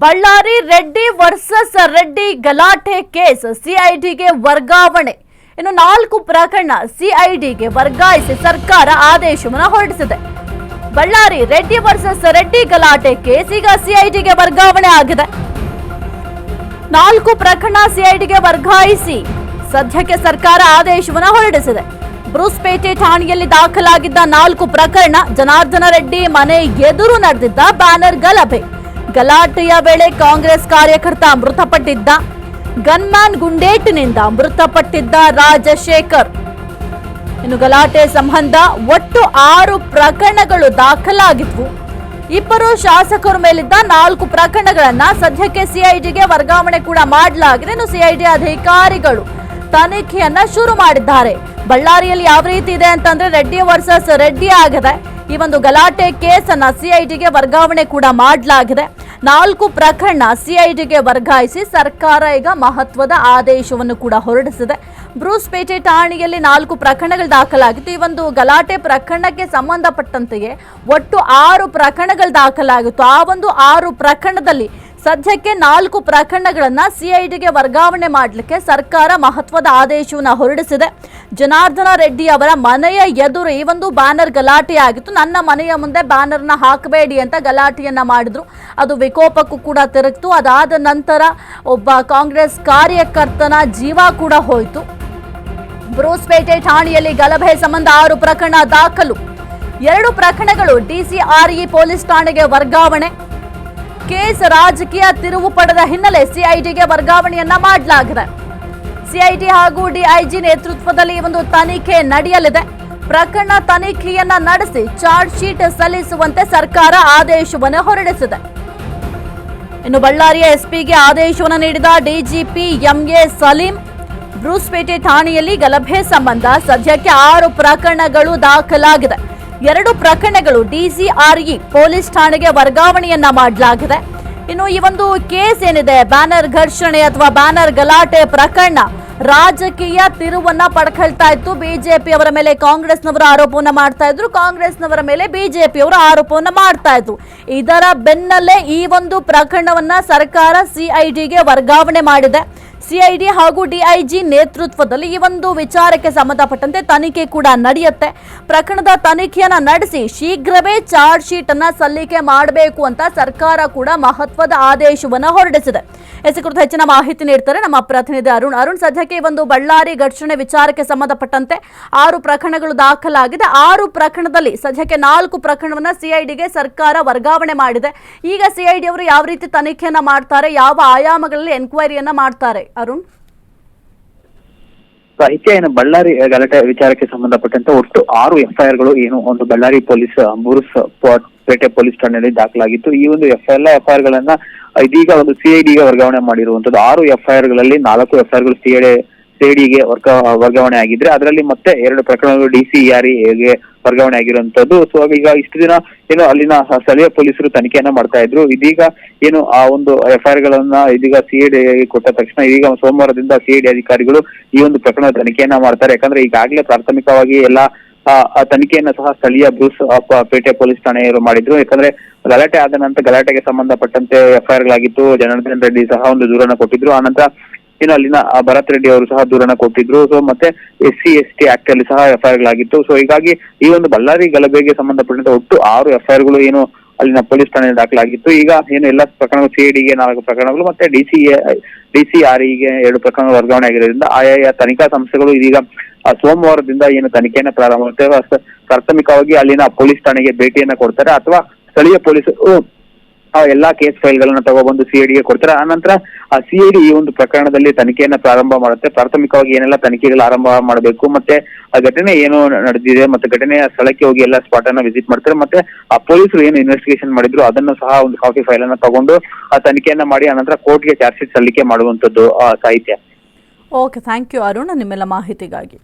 Ballari Reddy versus Reddy ಗಲಾಟೆ case ಸಿಐಡಿಗೆ ವರ್ಗಾವಣೆ. ಇನ್ನು 4 ಪ್ರಕರಣ ಸಿಐಡಿಗೆ ವರ್ಗಾಯಿಸಿ ಸರ್ಕಾರ ಆದೇಶವನ್ನು ಹೊರಡಿಸಿದೆ. ಬಳ್ಳಾರಿ ರೆಡ್ಡಿ ವರ್ಸಸ್ ರೆಡ್ಡಿ ಗಲಾಟೆ ಕೇಸ್ ಈಗ ಸಿಐಡಿಗೆ ವರ್ಗಾವಣೆ ಆಗಿದೆ. 4 ಪ್ರಕರಣ ಸಿಐಡಿಗೆ ವರ್ಗಾಯಿಸಿ ಸದ್ಯಕ್ಕೆ ಸರ್ಕಾರ ಆದೇಶವನ್ನು ಹೊರಡಿಸಿದೆ. ಬ್ರೂಸ್ಪೇಟೆ ಠಾಣೆಯಲ್ಲಿ ದಾಖಲಾಗಿದ್ದ 4 ಪ್ರಕರಣ ಜನಾರ್ದನ ರೆಡ್ಡಿ ಮನೆ ಎದುರು ನಡೆದಿದ್ದ ಬ್ಯಾನರ್ ಗಲಭೆ, ಗಲಾಟೆಯ ವೇಳೆ ಕಾಂಗ್ರೆಸ್ ಕಾರ್ಯಕರ್ತ ಮೃತಪಟ್ಟಿದ್ದ, ಗನ್ಮ್ಯಾನ್ ಗುಂಡೇಟಿನಿಂದ ಮೃತಪಟ್ಟಿದ್ದ ರಾಜಶೇಖರ್. ಇನ್ನು ಗಲಾಟೆ ಸಂಬಂಧ ಒಟ್ಟು 6 ಪ್ರಕರಣಗಳು ದಾಖಲಾಗಿದ್ವು. 2 ಶಾಸಕರ ಮೇಲಿದ್ದ 4 ಪ್ರಕರಣಗಳನ್ನ ಸದ್ಯಕ್ಕೆ ಸಿಐಡಿಗೆ ವರ್ಗಾವಣೆ ಕೂಡ ಮಾಡಲಾಗಿದೆ. ಇನ್ನು ಸಿಐಡಿ ಅಧಿಕಾರಿಗಳು ತನಿಖೆಯನ್ನ ಶುರು ಮಾಡಿದ್ದಾರೆ. ಬಳ್ಳಾರಿಯಲ್ಲಿ ಯಾವ ರೀತಿ ಇದೆ ಅಂತಂದ್ರೆ ರೆಡ್ಡಿ ವರ್ಸಸ್ ರೆಡ್ಡಿ ಆಗಿದೆ. ಈ ಒಂದು ಗಲಾಟೆ ಕೇಸ್ ಅನ್ನ ಸಿಐಡಿಗೆ ವರ್ಗಾವಣೆ ಕೂಡ ಮಾಡಲಾಗಿದೆ. 4 ಪ್ರಕರಣ ಸಿಐಡಿಗೆ ವರ್ಗಾಯಿಸಿ ಸರ್ಕಾರ ಈಗ ಮಹತ್ವದ ಆದೇಶವನ್ನು ಕೂಡ ಹೊರಡಿಸಿದೆ. ಬ್ರೂಸ್ಪೇಟೆ ಠಾಣೆಯಲ್ಲಿ 4 ಪ್ರಕರಣಗಳು ದಾಖಲಾಗಿತ್ತು. ಈ ಒಂದು ಗಲಾಟೆ ಪ್ರಕರಣಕ್ಕೆ ಸಂಬಂಧಪಟ್ಟಂತೆಯೇ ಒಟ್ಟು 6 ಪ್ರಕರಣಗಳು ದಾಖಲಾಗಿತ್ತು. ಆ ಒಂದು 6 ಪ್ರಕರಣದಲ್ಲಿ ಸದ್ಯಕ್ಕೆ 4 ಪ್ರಕರಣಗಳನ್ನ ಸಿಐಡಿಗೆ ವರ್ಗಾವಣೆ ಮಾಡಲಿಕ್ಕೆ ಸರ್ಕಾರ ಮಹತ್ವದ ಆದೇಶವನ್ನು ಹೊರಡಿಸಿದೆ. ಜನಾರ್ದನ ರೆಡ್ಡಿ ಅವರ ಮನೆಯ ಎದುರು ಈ ಒಂದು ಬ್ಯಾನರ್ ಗಲಾಟೆ ಆಗಿತ್ತು. ನನ್ನ ಮನೆಯ ಮುಂದೆ ಬ್ಯಾನರ್ನ ಹಾಕಬೇಡಿ ಅಂತ ಗಲಾಟೆಯನ್ನ ಮಾಡಿದ್ರು. ಅದು ವಿಕೋಪಕ್ಕೂ ಕೂಡ ತಿರುಗಿತು. ಅದಾದ ನಂತರ ಒಬ್ಬ ಕಾಂಗ್ರೆಸ್ ಕಾರ್ಯಕರ್ತನ ಜೀವ ಕೂಡ ಹೋಯಿತು. ಬ್ರೂಸ್ಪೇಟೆ ಠಾಣೆಯಲ್ಲಿ ಗಲಭೆ ಸಂಬಂಧ 6 ಪ್ರಕರಣ ದಾಖಲು. 2 ಪ್ರಕರಣಗಳು ಡಿಸಿಆರ್ಇ ಪೊಲೀಸ್ ಠಾಣೆಗೆ ವರ್ಗಾವಣೆ. ಕೇಸ್ ರಾಜಕೀಯ ತಿರುವು ಪಡೆದ ಹಿನ್ನೆಲೆ ಸಿಐಡಿಗೆ ವರ್ಗಾವಣೆಯನ್ನ ಮಾಡಲಾಗಿದೆ. ಸಿಐಡಿ ಹಾಗೂ ಡಿಐಜಿ ನೇತೃತ್ವದಲ್ಲಿ ಒಂದು ತನಿಖೆ ನಡೆಯಲಿದೆ. ಪ್ರಕರಣ ತನಿಖೆಯನ್ನ ನಡೆಸಿ ಚಾರ್ಜ್ ಶೀಟ್ ಸಲ್ಲಿಸುವಂತೆ ಸರ್ಕಾರ ಆದೇಶವನ್ನು ಹೊರಡಿಸಿದೆ. ಇನ್ನು ಬಳ್ಳಾರಿಯ ಎಸ್ಪಿಗೆ ಆದೇಶವನ್ನು ನೀಡಿದ ಡಿಜಿಪಿ ಎಂಎ ಸಲೀಂ. ಬ್ರೂಸ್ಪೇಟೆ ಠಾಣೆಯಲ್ಲಿ ಗಲಭೆ ಸಂಬಂಧ ಸದ್ಯಕ್ಕೆ 6 ಪ್ರಕರಣಗಳು ದಾಖಲಾಗಿದೆ. 2 ಪ್ರಕರಣಗಳು ಡಿಸಿಆರ್ಇ ಪೊಲೀಸ್ ಠಾಣೆಗೆ ವರ್ಗಾವಣೆಯನ್ನ ಮಾಡಲಾಗಿದೆ. ಇನ್ನು ಈ ಒಂದು ಕೇಸ್ ಏನಿದೆ, ಬ್ಯಾನರ್ ಘರ್ಷಣೆ ಅಥವಾ ಬ್ಯಾನರ್ ಗಲಾಟೆ ಪ್ರಕರಣ ರಾಜಕೀಯ ತಿರುವನ್ನ ಪಡ್ಕೊಳ್ತಾ ಇತ್ತು. ಬಿಜೆಪಿ ಅವರ ಮೇಲೆ ಕಾಂಗ್ರೆಸ್ನವರು ಆರೋಪವನ್ನ ಮಾಡ್ತಾ ಇದ್ರು, ಕಾಂಗ್ರೆಸ್ನವರ ಮೇಲೆ ಬಿಜೆಪಿ ಅವರು ಆರೋಪವನ್ನ ಮಾಡ್ತಾ ಇದ್ರು. ಇದರ ಬೆನ್ನಲ್ಲೇ ಈ ಒಂದು ಪ್ರಕರಣವನ್ನ ಸರ್ಕಾರ ಸಿಐಡಿಗೆ ವರ್ಗಾವಣೆ ಮಾಡಿದೆ. ಸಿಐಡಿ ಹಾಗೂ ಡಿಐಜಿ ನೇತೃತ್ವದಲ್ಲಿ ಈ ಒಂದು ವಿಚಾರಕ್ಕೆ ಸಂಬಂಧಪಟ್ಟಂತೆ ತನಿಖೆ ಕೂಡ ನಡೆಯುತ್ತೆ. ಪ್ರಕರಣದ ತನಿಖೆಯನ್ನ ನಡೆಸಿ ಶೀಘ್ರವೇ ಚಾರ್ಜ್ ಶೀಟ್ ಅನ್ನ ಸಲ್ಲಿಕೆ ಮಾಡಬೇಕು ಅಂತ ಸರ್ಕಾರ ಕೂಡ ಮಹತ್ವದ ಆದೇಶವನ್ನು ಹೊರಡಿಸಿದೆ. ಈ ಕುರಿತು ಹೆಚ್ಚಿನ ಮಾಹಿತಿ ನೀಡ್ತಾರೆ ನಮ್ಮ ಪ್ರತಿನಿಧಿ ಅರುಣ್. ಸದ್ಯಕ್ಕೆ ಒಂದು ಬಳ್ಳಾರಿ ಘರ್ಷಣೆ ವಿಚಾರಕ್ಕೆ ಸಂಬಂಧಪಟ್ಟಂತೆ 6 ಪ್ರಕರಣಗಳು ದಾಖಲಾಗಿದೆ. 6 ಪ್ರಕರಣದಲ್ಲಿ ಸದ್ಯಕ್ಕೆ 4 ಪ್ರಕರಣವನ್ನ ಸಿಐಡಿಗೆ ಸರ್ಕಾರ ವರ್ಗಾವಣೆ ಮಾಡಿದೆ. ಈಗ ಸಿಐಡಿ ಅವರು ಯಾವ ರೀತಿ ತನಿಖೆಯನ್ನ ಮಾಡ್ತಾರೆ, ಯಾವ ಆಯಾಮಗಳಲ್ಲಿ ಎನ್ಕ್ವೈರಿಯನ್ನ ಮಾಡ್ತಾರೆ ಅರುಣ್? ಸಾಹಿತ್ಯ ಏನು ಬಳ್ಳಾರಿ ಗಲಾಟೆ ವಿಚಾರಕ್ಕೆ ಸಂಬಂಧಪಟ್ಟಂತೆ ಒಟ್ಟು 6 ಎಫ್ಐಆರ್ಗಳು ಏನು ಒಂದು ಬಳ್ಳಾರಿ ಪೊಲೀಸ್ ಪೇಟೆ ಪೊಲೀಸ್ ಠಾಣೆಯಲ್ಲಿ ದಾಖಲಾಗಿತ್ತು. ಈ ಒಂದು ಎಲ್ಲ ಎಫ್ಐಆರ್ ಗಳನ್ನ ಇದೀಗ ಒಂದು ಸಿಐಡಿಗೆ ವರ್ಗಾವಣೆ ಮಾಡಿರುವಂತದ್ದು. 6 ಎಫ್ಐಆರ್ಗಳಲ್ಲಿ 4 ಎಫ್ಐಆರ್ಗಳು ಸಿಐಡಿಗೆ ವರ್ಗಾವಣೆ ಆಗಿದ್ರೆ ಅದರಲ್ಲಿ ಮತ್ತೆ 2 ಪ್ರಕರಣಗಳು ಡಿಸಿಆರ್ಇಗೆ ವರ್ಗಾವಣೆ ಆಗಿರುವಂತದ್ದು. ಸೊ ಈಗ ಇಷ್ಟು ದಿನ ಏನು ಅಲ್ಲಿನ ಸ್ಥಳೀಯ ಪೊಲೀಸರು ತನಿಖೆಯನ್ನ ಮಾಡ್ತಾ ಇದ್ರು. ಇದೀಗ ಏನು ಆ ಒಂದು ಎಫ್ಐಆರ್ ಗಳನ್ನ ಇದೀಗ ಸಿಐಡಿ ಕೊಟ್ಟ ತಕ್ಷಣ ಈಗ ಸೋಮವಾರದಿಂದ ಸಿಐಡಿ ಅಧಿಕಾರಿಗಳು ಈ ಒಂದು ಪ್ರಕರಣದ ತನಿಖೆಯನ್ನ ಮಾಡ್ತಾರೆ. ಯಾಕಂದ್ರೆ ಈಗಾಗಲೇ ಪ್ರಾಥಮಿಕವಾಗಿ ಎಲ್ಲ ತನಿಖೆಯನ್ನ ಸಹ ಸ್ಥಳೀಯ ಬ್ರೂಸ್ ಪೇಟೆ ಪೊಲೀಸ್ ಠಾಣೆಯವರು ಮಾಡಿದ್ರು. ಯಾಕಂದ್ರೆ ಗಲಾಟೆ ಆದ ನಂತರ ಗಲಾಟೆಗೆ ಸಂಬಂಧಪಟ್ಟಂತೆ ಎಫ್ಐಆರ್ ಗಳಾಗಿತ್ತು. ಜನಾರ್ದನ ರೆಡ್ಡಿ ಸಹ ಒಂದು ದೂರನ್ನ ಕೊಟ್ಟಿದ್ರು. ಆನಂತರ ಇನ್ನು ಅಲ್ಲಿನ ಭರತ್ ರೆಡ್ಡಿ ಅವರು ಸಹ ದೂರನ್ನ ಕೊಟ್ಟಿದ್ರು. ಸೊ ಮತ್ತೆ SC/ST ಆಕ್ಟ್ ಅಲ್ಲಿ ಸಹ ಎಫ್ಐಆರ್ ಗಳಾಗಿತ್ತು. ಸೊ ಹೀಗಾಗಿ ಈ ಒಂದು ಬಳ್ಳಾರಿ ಗಲಭೆಗೆ ಸಂಬಂಧಪಟ್ಟಂತೆ ಒಟ್ಟು 6 ಎಫ್ಐಆರ್ ಗಳು ಏನು ಅಲ್ಲಿನ ಪೊಲೀಸ್ ಠಾಣೆಯಲ್ಲಿ ದಾಖಲಾಗಿತ್ತು. ಈಗ ಏನು ಎಲ್ಲ ಪ್ರಕರಣಗಳು ಸಿಐಡಿಗೆ 4 ಪ್ರಕರಣಗಳು ಮತ್ತೆ ಡಿಸಿಆರ್ಇಗೆ 2 ಪ್ರಕರಣಗಳು ವರ್ಗಾವಣೆ ಆಗಿರೋದ್ರಿಂದ ಆಯಾ ತನಿಖಾ ಸಂಸ್ಥೆಗಳು ಇದೀಗ ಸೋಮವಾರದಿಂದ ಏನು ತನಿಖೆಯನ್ನ ಪ್ರಾರಂಭ ಮಾಡುತ್ತೇವೆ. ಪ್ರಾಥಮಿಕವಾಗಿ ಅಲ್ಲಿನ ಪೊಲೀಸ್ ಠಾಣೆಗೆ ಭೇಟಿಯನ್ನ ಕೊಡ್ತಾರೆ ಅಥವಾ ಸ್ಥಳೀಯ ಪೊಲೀಸರು ಎಲ್ಲಾ ಕೇಸ್ ಫೈಲ್ ಗಳನ್ನ ತಗೊಬಂದು ಸಿಐಡಿಗೆ ಕೊಡ್ತಾರೆ. ಆನಂತರ ಸಿಐಡಿ ಈ ಒಂದು ಪ್ರಕರಣದಲ್ಲಿ ತನಿಖೆಯನ್ನ ಪ್ರಾರಂಭ ಮಾಡುತ್ತೆ. ಪ್ರಾಥಮಿಕವಾಗಿ ಏನೆಲ್ಲ ತನಿಖೆಗಳು ಆರಂಭ ಮಾಡಬೇಕು, ಮತ್ತೆ ಆ ಘಟನೆ ಏನು ನಡೆದಿದೆ, ಮತ್ತೆ ಘಟನೆಯ ಸ್ಥಳಕ್ಕೆ ಹೋಗಿ ಎಲ್ಲ ಸ್ಪಾಟ್ ಅನ್ನ ವಿಸಿಟ್ ಮಾಡ್ತಾರೆ. ಮತ್ತೆ ಆ ಪೊಲೀಸರು ಏನು ಇನ್ವೆಸ್ಟಿಗೇಷನ್ ಮಾಡಿದ್ರು ಅದನ್ನು ಸಹ ಒಂದು ಕಾಪಿ ಫೈಲ್ ಅನ್ನ ತಗೊಂಡು ಆ ತನಿಖೆಯನ್ನ ಮಾಡಿ ಆನಂತರ ಕೋರ್ಟ್ಗೆ ಚಾರ್ಜ್ ಶೀಟ್ ಸಲ್ಲಿಕೆ ಮಾಡುವಂತದ್ದು ಸಾಹಿತ್ಯ. ಓಕೆ, ಥ್ಯಾಂಕ್ ಯು ಅರುಣ್ ನಿಮ್ಮೆಲ್ಲ ಮಾಹಿತಿಗಾಗಿ.